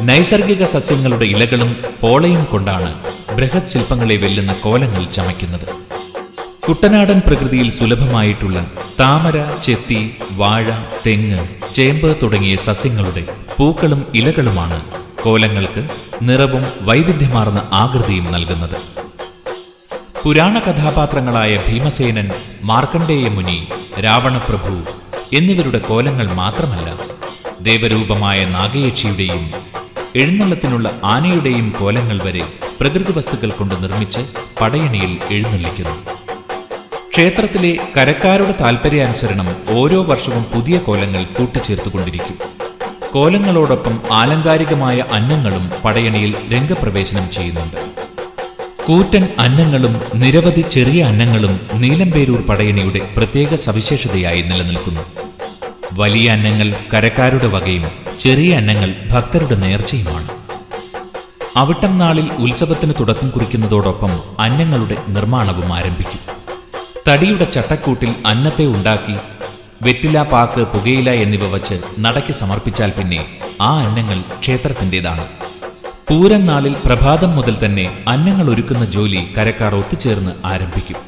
നൈസർഗിക സസ്യങ്ങളുടെ ഇലകളും പോളയും കൊണ്ടാണ് ബൃഹത് ശില്പങ്ങളെ വെല്ലുന്ന കോലങ്ങൾ ചമയ്ക്കുന്നത്. കുട്ടനാടൻ പ്രകൃതിയിൽ സുലഭമായിട്ടുള്ള താമര, ചെത്തി, വാഴ, തെങ്ങ്, ചേമ്പ് തുടങ്ങിയ സസ്യങ്ങളുടെ പൂക്കളും ഇലകളുമാണ് കോലങ്ങൾക്ക് നിറവും വൈവിധ്യമാർന്ന ആകൃതിയും നൽകുന്നത്. പുരാണ കഥാപാത്രങ്ങളായ ഭീമസേനൻ, മാർക്കണ്ഡേയ മുനി, രാവണപ്രഭു എന്നിവരുടെ കോലങ്ങൾ മാത്രമല്ല, ദേവരൂപമായ നാഗയക്ഷിയുടെയും എഴുന്നള്ളത്തിനുള്ള ആനയുടെയും കോലങ്ങൾ വരെ പ്രകൃതി വസ്തുക്കൾ കൊണ്ട് നിർമ്മിച്ച് പടയണിയിൽ എഴുന്നള്ളിക്കുന്നു. ക്ഷേത്രത്തിലെ കരക്കാരുടെ താൽപര്യാനുസരണം ഓരോ വർഷവും പുതിയ കോലങ്ങൾ കൂട്ടിച്ചേർത്തുകൊണ്ടിരിക്കും. കോലങ്ങളോടൊപ്പം ആലങ്കാരികമായ അന്നങ്ങളും പടയണിയിൽ രംഗപ്രവേശനം ചെയ്യുന്നുണ്ട്. കൂറ്റൻ അന്നങ്ങളും നിരവധി ചെറിയ അന്നങ്ങളും നീലംപേരൂർ പടയണിയുടെ പ്രത്യേക സവിശേഷതയായി നിലനിൽക്കുന്നു. വലിയ അന്നങ്ങൾ കരക്കാരുടെ വകയും ചെറിയ അന്നങ്ങൾ ഭക്തരുടെ നേർച്ചയുമാണ്. അവിട്ടം നാളിൽ ഉത്സവത്തിന് തുടക്കം കുറിക്കുന്നതോടൊപ്പം അന്നങ്ങളുടെ നിർമ്മാണവും ആരംഭിക്കും. തടിയുടെ ചട്ടക്കൂട്ടിൽ അന്നത്തെ ഉണ്ടാക്കി വെറ്റില, പാക്ക്, പുകയില എന്നിവ വച്ച് നടയ്ക്ക് സമർപ്പിച്ചാൽ പിന്നെ ആ അന്നങ്ങൾ ക്ഷേത്രത്തിൻ്റെതാണ്. പൂരം നാളിൽ പ്രഭാതം മുതൽ തന്നെ അന്നങ്ങൾ ഒരുക്കുന്ന ജോലി കരക്കാർ ഒത്തുചേർന്ന് ആരംഭിക്കും.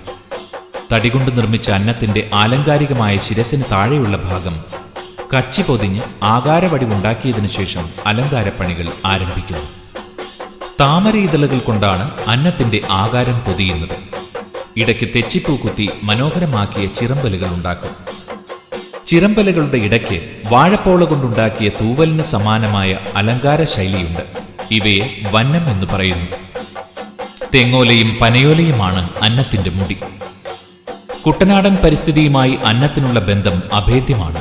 തടികൊണ്ട് നിർമ്മിച്ച അന്നത്തിന്റെ ആലങ്കാരികമായ ശിരസിന് താഴെയുള്ള ഭാഗം കച്ചി പൊതിഞ്ഞ് ആകാരവടിവുണ്ടാക്കിയതിനു ശേഷം അലങ്കാരപ്പണികൾ ആരംഭിക്കുന്നു. താമര ഇതളുകൾ കൊണ്ടാണ് അന്നത്തിന്റെ ആകാരം പൊതിയുന്നത്. ഇടയ്ക്ക് തെച്ചിപ്പൂ കുത്തി മനോഹരമാക്കിയ ചിറമ്പലുകൾ ഉണ്ടാക്കും. ചിറമ്പലുകളുടെ ഇടയ്ക്ക് വാഴപ്പോള കൊണ്ടുണ്ടാക്കിയ തൂവലിന് സമാനമായ അലങ്കാര ശൈലിയുണ്ട്. ഇവയെ വന്നം എന്ന് പറയുന്നു. തെങ്ങോലയും പനയോലയുമാണ് അന്നത്തിന്റെ മുടി. കുട്ടനാടൻ പരിസ്ഥിതിയുമായി അന്നത്തിനുള്ള ബന്ധം അഭേദ്യമാണ്.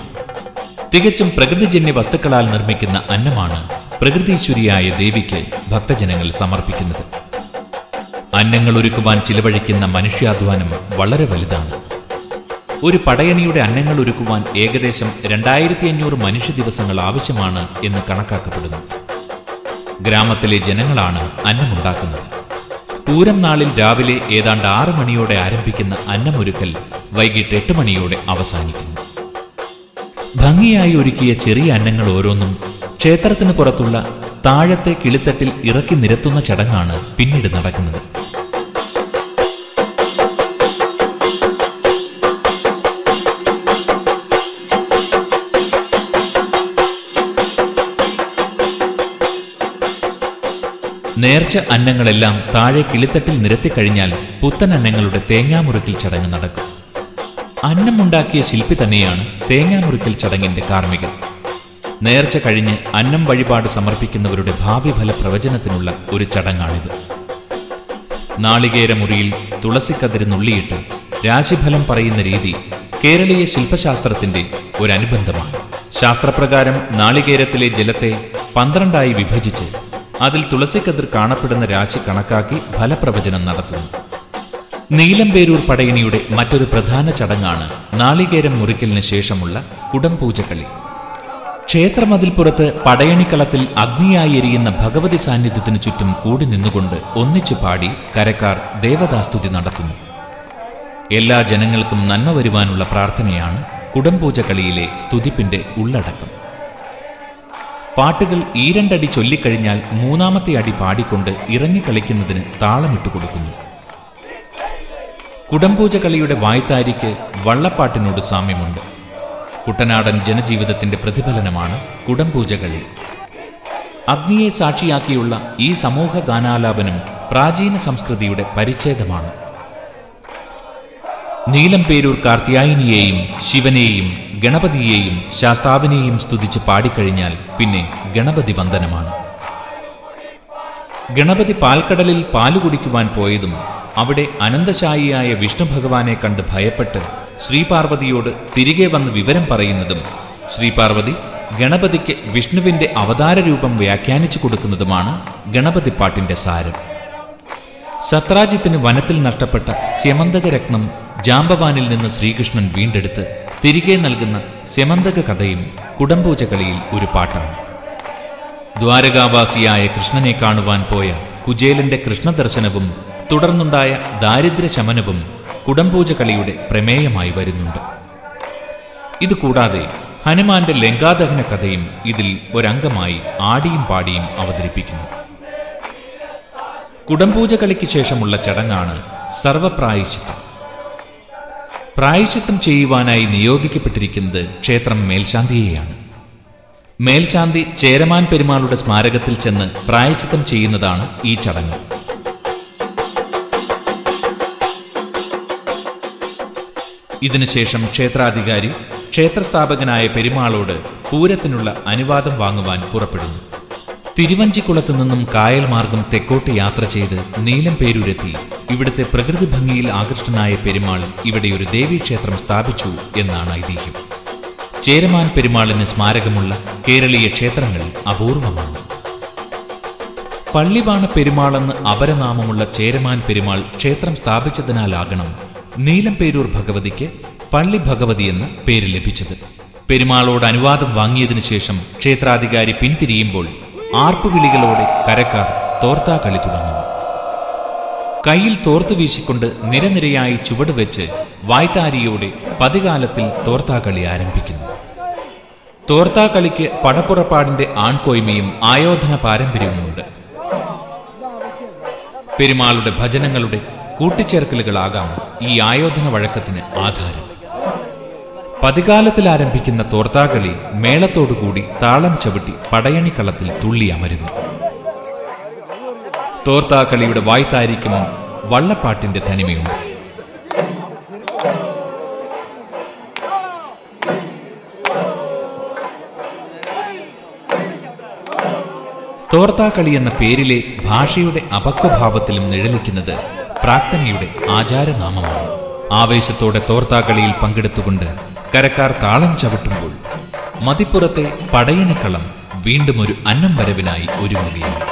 തികച്ചും പ്രകൃതിജന്യ വസ്തുക്കളാൽ നിർമ്മിക്കുന്ന അന്നമാണ് പ്രകൃതീശ്വരിയായ ദേവിക്ക് ഭക്തജനങ്ങൾ സമർപ്പിക്കുന്നത്. അന്നങ്ങൾ ഒരുക്കുവാൻ ചിലവഴിക്കുന്ന മനുഷ്യാധ്വാനം വളരെ വലുതാണ്. ഒരു പടയണിയുടെ അന്നങ്ങൾ ഒരുക്കുവാൻ ഏകദേശം 2500 മനുഷ്യ ദിവസങ്ങൾ ആവശ്യമാണ് എന്ന് കണക്കാക്കപ്പെടുന്നു. ഗ്രാമത്തിലെ ജനങ്ങളാണ് അന്നമുണ്ടാക്കുന്നത്. പൂരം നാളിൽ രാവിലെ ഏതാണ്ട് 6 മണിയോടെ ആരംഭിക്കുന്ന അന്നമൊരുക്കൽ വൈകിട്ട് 8 മണിയോടെ അവസാനിക്കുന്നു. ഭംഗിയായി ഒരുക്കിയ ചെറിയ അന്നങ്ങൾ ഓരോന്നും ക്ഷേത്രത്തിന് പുറത്തുള്ള താഴത്തെ കിളിത്തട്ടിൽ ഇറക്കി നിരത്തുന്ന ചടങ്ങാണ് പിന്നീട് നടക്കുന്നത്. നേർച്ച അന്നങ്ങളെല്ലാം താഴെ കിളിത്തട്ടിൽ നിരത്തിക്കഴിഞ്ഞാൽ പുത്തൻ അന്നങ്ങളുടെ തേങ്ങാമുറുക്കൽ ചടങ്ങ് നടക്കും. അന്നമുണ്ടാക്കിയ ശില്പി തന്നെയാണ് തേങ്ങാമുറുക്കൽ ചടങ്ങിന്റെ കാർമ്മികൻ. നേർച്ച കഴിഞ്ഞ് അന്നം വഴിപാട് സമർപ്പിക്കുന്നവരുടെ ഭാവി ഫല പ്രവചനത്തിനുള്ള ഒരു ചടങ്ങാണിത്. നാളികേര മുറിയിൽ തുളസിക്കതിര് നുള്ളിയിട്ട് രാശിഫലം പറയുന്ന രീതി കേരളീയ ശില്പശാസ്ത്രത്തിന്റെ ഒരു അനുബന്ധമാണ്. ശാസ്ത്രപ്രകാരം നാളികേരത്തിലെ ജലത്തെ 12ആയി വിഭജിച്ച് അതിൽ തുളസിക്കതിർ കാണപ്പെടുന്ന രാശി കണക്കാക്കി ഫലപ്രവചനം നടത്തുന്നു. നീലംപേരൂർ പടയണിയുടെ മറ്റൊരു പ്രധാന ചടങ്ങാണ് നാളികേരം മുറിക്കലിന് ശേഷമുള്ള കുടംപൂജക്കളി. ക്ഷേത്രമതിൽപ്പുറത്ത് പടയണിക്കളത്തിൽ അഗ്നിയായി എരിയുന്ന ഭഗവതി സാന്നിധ്യത്തിനു ചുറ്റും കൂടി നിന്നുകൊണ്ട് ഒന്നിച്ചു പാടി കരക്കാർ ദേവതാസ്തുതി നടത്തുന്നു. എല്ലാ ജനങ്ങൾക്കും നന്മ വരുവാനുള്ള പ്രാർത്ഥനയാണ് കുടംപൂജക്കളിയിലെ സ്തുതിപ്പിന്റെ ഉള്ളടക്കം. പാട്ടുകൾ 2 അടി ചൊല്ലിക്കഴിഞ്ഞാൽ 3ാമത്തെ അടി പാടിക്കൊണ്ട് ഇറങ്ങിക്കളിക്കുന്നതിന് താളമിട്ടു കൊടുക്കുന്നു. കുടംപൂജക്കളിയുടെ വായ്ത്താരിക്ക് വള്ളപ്പാട്ടിനോട് സാമ്യമുണ്ട്. കുട്ടനാടൻ ജനജീവിതത്തിന്റെ പ്രതിഫലനമാണ് കുടംപൂജകളി. അഗ്നിയെ സാക്ഷിയാക്കിയുള്ള ഈ സമൂഹ ഗാനാലാപനം പ്രാചീന സംസ്കൃതിയുടെ പരിച്ഛേദമാണ്. നീലംപേരൂർ കാർത്യായനിയെയും ശിവനെയും ഗണപതിയെയും ശാസ്താവിനെയും സ്തുതിച്ച് പാടിക്കഴിഞ്ഞാൽ പിന്നെ ഗണപതി വന്ദനമാണ്. ഗണപതി പാൽക്കടലിൽ പാലു കുടിക്കുവാൻ പോയതും അവിടെ അനന്തശായിയായ വിഷ്ണു ഭഗവാനെ കണ്ട് ഭയപ്പെട്ട് ശ്രീപാർവതിയോട് തിരികെ വന്ന് വിവരം പറയുന്നതും ശ്രീപാർവതി ഗണപതിക്ക് വിഷ്ണുവിന്റെ അവതാര രൂപം വ്യാഖ്യാനിച്ചു കൊടുക്കുന്നതുമാണ് ഗണപതിപ്പാട്ടിന്റെ സാരം. സത്രാജിത്തിന് വനത്തിൽ നഷ്ടപ്പെട്ട സ്യമന്തകരത്നം ജാമ്പവാനിൽ നിന്ന് ശ്രീകൃഷ്ണൻ വീണ്ടെടുത്ത് തിരികെ നൽകുന്ന സ്യമന്തക കഥയും കുടംപൂജകളിയിൽ ഒരു പാട്ടാണ്. ദ്വാരകാവാസിയായ കൃഷ്ണനെ കാണുവാൻ പോയ കുചേലന്റെ കൃഷ്ണദർശനവും തുടർന്നുണ്ടായ ദാരിദ്ര്യശമനവും കുടംപൂജകളിയുടെ പ്രമേയമായി വരുന്നുണ്ട്. ഇതുകൂടാതെ ഹനുമാന്റെ ലങ്കാദഹന കഥയും ഇതിൽ ഒരംഗമായി ആടിയും പാടിയും അവതരിപ്പിക്കുന്നു. കുടംപൂജ കളിക്ക് ശേഷമുള്ള ചടങ്ങാണ് സർവപ്രായശ്ചിത്തം. പ്രായശ്ചിത്തം ചെയ്യുവാനായി നിയോഗിക്കപ്പെട്ടിരിക്കുന്നത് ക്ഷേത്രം മേൽശാന്തിയെയാണ്. മേൽശാന്തി ചേരമാൻ പെരുമാളുടെ സ്മാരകത്തിൽ ചെന്ന് പ്രായശ്ചിത്തം ചെയ്യുന്നതാണ് ഈ ചടങ്ങ്. ഇതിനുശേഷം ക്ഷേത്രാധികാരി ക്ഷേത്രസ്ഥാപകനായ പെരുമാളോട് പൂരത്തിനുള്ള അനുവാദം വാങ്ങുവാൻ പുറപ്പെടുന്നു. തിരുവഞ്ചിക്കുളത്തു നിന്നും കായൽ മാർഗം തെക്കോട്ട് യാത്ര ചെയ്ത് നീലംപേരൂരെത്തി ഇവിടുത്തെ പ്രകൃതി ഭംഗിയിൽ ആകൃഷ്ടനായ പെരുമാൾ ഇവിടെ ഒരു ദേവീക്ഷേത്രം സ്ഥാപിച്ചു എന്നാണ് ഐതിഹ്യം. ചേരമാൻ പെരുമാളിന് സ്മാരകമുള്ള കേരളീയ ക്ഷേത്രങ്ങൾ അപൂർവമാണ്. പള്ളിവാണ പെരുമാളെന്ന് അപരനാമമുള്ള ചേരമാൻ പെരുമാൾ ക്ഷേത്രം സ്ഥാപിച്ചതിനാലാകണം നീലംപേരൂർ ഭഗവതിക്ക് പള്ളി ഭഗവതി എന്ന പേര് ലഭിച്ചത്. പെരുമാളോട് അനുവാദം വാങ്ങിയതിനു ശേഷം ക്ഷേത്രാധികാരി പിന്തിരിയുമ്പോൾ ആർപ്പുവിളികളോടെ കരക്കാർ തോർത്താക്കളി തുടങ്ങുന്നു. കയ്യിൽ തോർത്തു വീശിക്കൊണ്ട് നിരനിരയായി ചുവടുവെച്ച് വായ്ത്താരിയോടെ പതികാലത്തിൽ തോർത്താക്കളി ആരംഭിക്കുന്നു. തോർത്താക്കളിക്ക് പടപ്പുറപ്പാടിന്റെ ആൺകോയ്മയും ആയോധന പാരമ്പര്യവുമുണ്ട്. പെരുമാളുടെ ഭജനങ്ങളുടെ കൂട്ടിച്ചേർക്കലുകളാകാം ഈ ആയോധന വഴക്കത്തിന് ആധാരം. പതികാലത്തിൽ ആരംഭിക്കുന്ന തോർത്താകളി മേളത്തോടുകൂടി താളം ചവിട്ടി പടയണിക്കളത്തിൽ തുള്ളി അമരുന്നു. തോർത്താക്കളിയുടെ വായ്ത്താരിക്കും വള്ളപ്പാട്ടിന്റെ തനിമയുണ്ട്. തോർത്താക്കളി എന്ന പേരിലെ ഭാഷയുടെ അപക്വഭാവത്തിലും നിഴലിക്കുന്നത് പ്രാർത്ഥനയുടെ ആചാരനാമമാണ്. ആവേശത്തോടെ തോർത്താക്കളിയിൽ പങ്കെടുത്തുകൊണ്ട് കരക്കാർ താളം ചവിട്ടുമ്പോൾ മതിപ്പുറത്തെ പടയണിക്കളം വീണ്ടും ഒരു അന്നം വരവിനായി ഒരുങ്ങുകയാണ്.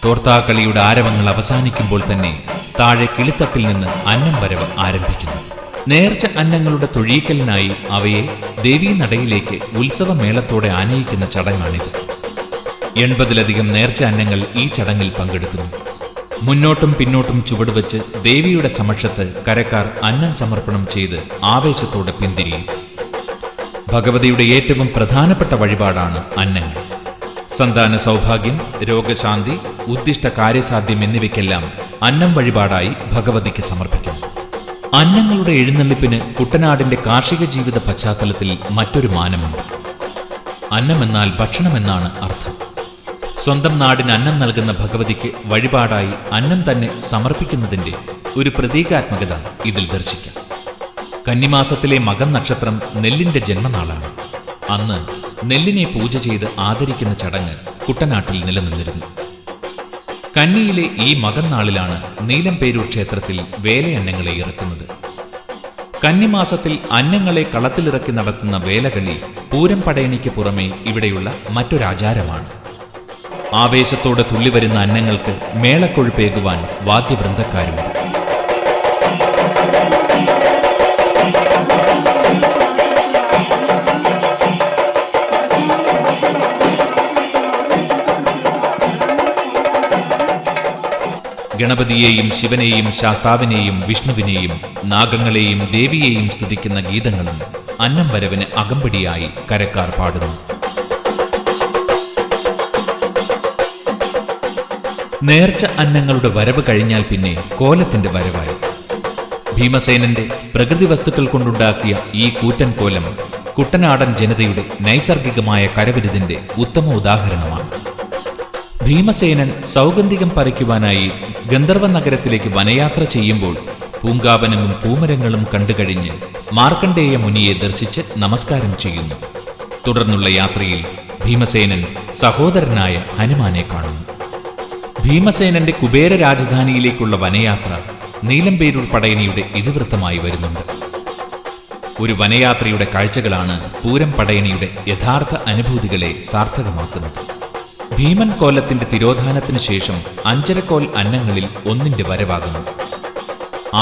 തോർത്താക്കളിയുടെ ആരവങ്ങൾ അവസാനിക്കുമ്പോൾ തന്നെ താഴെ കിളിത്തട്ടിൽ നിന്ന് അന്നം വരവ് ആരംഭിക്കുന്നു. നേർച്ച അന്നങ്ങളുടെ തൊഴിയിക്കലിനായി അവയെ ദേവീനടയിലേക്ക് ഉത്സവമേളത്തോടെ ആനയിക്കുന്ന ചടങ്ങാണിത്. 80-ലധികം നേർച്ച അന്നങ്ങൾ ഈ ചടങ്ങിൽ പങ്കെടുക്കുന്നു. മുന്നോട്ടും പിന്നോട്ടും ചുവടുവെച്ച് ദേവിയുടെ സമക്ഷത്ത് കരക്കാർ അന്നം സമർപ്പണം ചെയ്ത് ആവേശത്തോടെ പിന്തിരിയും. ഭഗവതിയുടെ ഏറ്റവും പ്രധാനപ്പെട്ട വഴിപാടാണ് അന്നങ്ങൾ. സന്താന സൗഭാഗ്യം, രോഗശാന്തി, ഉദ്ദിഷ്ട കാര്യസാധ്യം എന്നിവയ്ക്കെല്ലാം അന്നം വഴിപാടായി ഭഗവതിക്ക് സമർപ്പിക്കുന്നു. അന്നങ്ങളുടെ എഴുന്നള്ളിപ്പിന് കുട്ടനാടിന്റെ കാർഷിക ജീവിത പശ്ചാത്തലത്തിൽ മറ്റൊരു മാനമുണ്ട്. അന്നമെന്നാൽ ഭക്ഷണമെന്നാണ് അർത്ഥം. സ്വന്തം നാടിന് അന്നം നൽകുന്ന ഭഗവതിക്ക് വഴിപാടായി അന്നം തന്നെ സമർപ്പിക്കുന്നതിന്റെ ഒരു പ്രതീകാത്മകത ഇതിൽ ദർശിക്കാം. കന്നിമാസത്തിലെ മകം നക്ഷത്രം നെല്ലിന്റെ ജന്മനാളാണ്. അന്ന് നെല്ലിനെ പൂജ ചെയ്ത് ആദരിക്കുന്ന ചടങ്ങ് കുട്ടനാട്ടിൽ നിലനിന്നിരുന്നു. കന്നിയിലെ ഈ മകം നാളിലാണ് നീലംപേരൂർ ക്ഷേത്രത്തിൽ വേലയന്നങ്ങളെ ഇറക്കുന്നത്. കന്നിമാസത്തിൽ അന്നങ്ങളെ കളത്തിലിറക്കി നടത്തുന്ന വേലകളി പൂരം പടയണിക്ക് പുറമെ ഇവിടെയുള്ള മറ്റൊരാചാരമാണ്. ആവേശത്തോടെ തുള്ളിവരുന്ന അന്നങ്ങൾക്ക് മേളക്കൊഴുപ്പേകുവാൻ വാദ്യവൃന്ദക്കാരുണ്ട്. ഗണപതിയെയും ശിവനെയും ശാസ്താവിനെയും വിഷ്ണുവിനെയും നാഗങ്ങളെയും ദേവിയെയും സ്തുതിക്കുന്ന ഗീതങ്ങളും അന്നം വരവിന് അകമ്പടിയായി കരക്കാർ പാടുന്നു. നേർച്ച അന്നങ്ങളുടെ വരവ് കഴിഞ്ഞാൽ പിന്നെ കോലത്തിന്റെ വരവായി. ഭീമസേനന്റെ പ്രകൃതി വസ്തുക്കൾ കൊണ്ടുണ്ടാക്കിയ ഈ കൂറ്റൻ കോലം കുട്ടനാടൻ ജനതയുടെ നൈസർഗികമായ കരവിരുതിന്റെ ഉത്തമ ഉദാഹരണമാണ്. ഭീമസേനൻ സൗഗന്ധികം പറിക്കുവാനായി ഗന്ധർവ നഗരത്തിലേക്ക് വനയാത്ര ചെയ്യുമ്പോൾ പൂങ്കാവനവും പൂമരങ്ങളും കണ്ടുകഴിഞ്ഞ് മാർക്കണ്ഡേയ മുനിയെ ദർശിച്ച് നമസ്കാരം ചെയ്യുന്നു. തുടർന്നുള്ള യാത്രയിൽ ഭീമസേനൻ സഹോദരനായ ഹനുമാനെ കാണുന്നു. ഭീമസേനന്റെ കുബേര രാജധാനിയിലേക്കുള്ള വനയാത്ര നീലംപേരൂർ പടയണിയുടെ ഇതിവൃത്തമായി വരുന്നുണ്ട്. ഒരു വനയാത്രയുടെ കാഴ്ചകളാണ് പൂരം പടയണിയുടെ യഥാർത്ഥ അനുഭൂതികളെ സാർത്ഥകമാക്കുന്നത്. ഭീമൻ കോലത്തിന്റെ തിരോധാനത്തിന് ശേഷം അഞ്ചരക്കോൽ അന്നങ്ങളിൽ ഒന്നിന്റെ വരവാകുന്നു.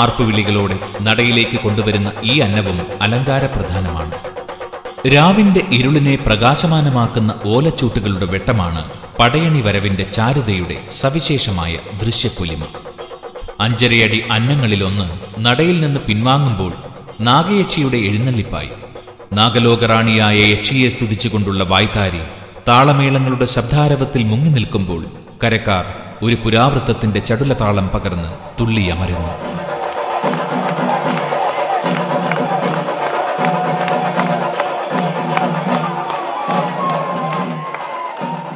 ആർപ്പുവിളികളോടെ നടയിലേക്ക് കൊണ്ടുവരുന്ന ഈ അന്നവും അലങ്കാരപ്രധാനമാണ്. രാവിന്റെ ഇരുളിനെ പ്രകാശമാനമാക്കുന്ന ഓലച്ചൂട്ടുകളുടെ വെട്ടമാണ് പടയണി വരവിന്റെ ചാരുതയുടെ സവിശേഷമായ ദൃശ്യപ്പൊലിമ. 5.5 അടി അന്നങ്ങളിലൊന്ന് നടയിൽ നിന്ന് പിൻവാങ്ങുമ്പോൾ നാഗയക്ഷിയുടെ എഴുന്നള്ളിപ്പായി. നാഗലോകറാണിയായ യക്ഷിയെ സ്തുതിച്ചുകൊണ്ടുള്ള വായ്ത്താരി താളമേളങ്ങളുടെ ശബ്ദാരവത്തിൽ മുങ്ങി നിൽക്കുമ്പോൾ കരക്കാർ ഒരു പുരാവൃത്തത്തിന്റെ ചടുലതാളം പകർന്ന് തുള്ളിയമരുന്നു.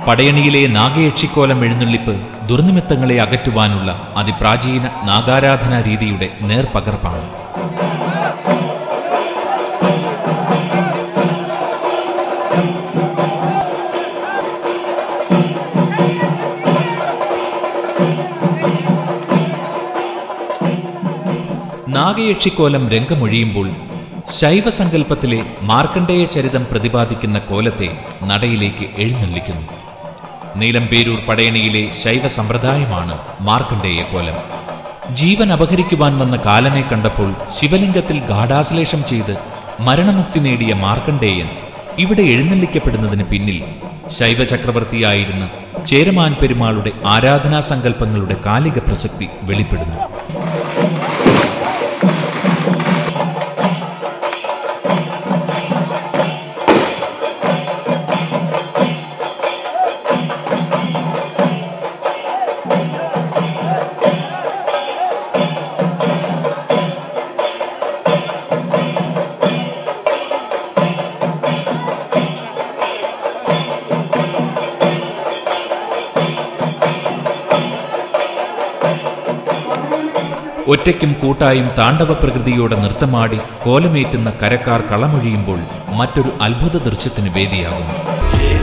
പടയണിയിലെ നാഗയക്ഷിക്കോലം എഴുന്നള്ളിപ്പ് ദുർനിമിത്തങ്ങളെ അകറ്റുവാനുള്ള അതിപ്രാചീന നാഗാരാധനാ രീതിയുടെ നേർപകർപ്പാണ്. നാഗയക്ഷിക്കോലം രംഗമൊഴിയുമ്പോൾ ശൈവസങ്കല്പത്തിലെ മാർക്കണ്ഡേയ ചരിതം പ്രതിപാദിക്കുന്ന കോലത്തെ നടയിലേക്ക് എഴുന്നള്ളിക്കുന്നു. നീലംപേരൂർ പടയണിയിലെ ശൈവ സമ്പ്രദായമാണ് മാർക്കണ്ഡേയ കോലം. ജീവൻ അപഹരിക്കുവാൻ വന്ന കാലനെ കണ്ടപ്പോൾ ശിവലിംഗത്തിൽ ഗാഢാശ്ലേഷം ചെയ്ത് മരണമുക്തി നേടിയ മാർക്കണ്ഡേയൻ ഇവിടെ എഴുന്നള്ളിക്കപ്പെടുന്നതിന് പിന്നിൽ ശൈവചക്രവർത്തിയായിരുന്ന ചേരമാൻ പെരുമാളുടെ ആരാധനാ സങ്കല്പങ്ങളുടെ കാലിക പ്രസക്തി വെളിപ്പെടുന്നു. ഒറ്റയ്ക്കും കൂട്ടായും താണ്ഡവ പ്രകൃതിയോടെ നൃത്തമാടി കോലമേറ്റുന്ന കരക്കാർ കളമൊഴിയുമ്പോൾ മറ്റൊരു അത്ഭുത ദൃശ്യത്തിന് വേദിയാകുന്നു.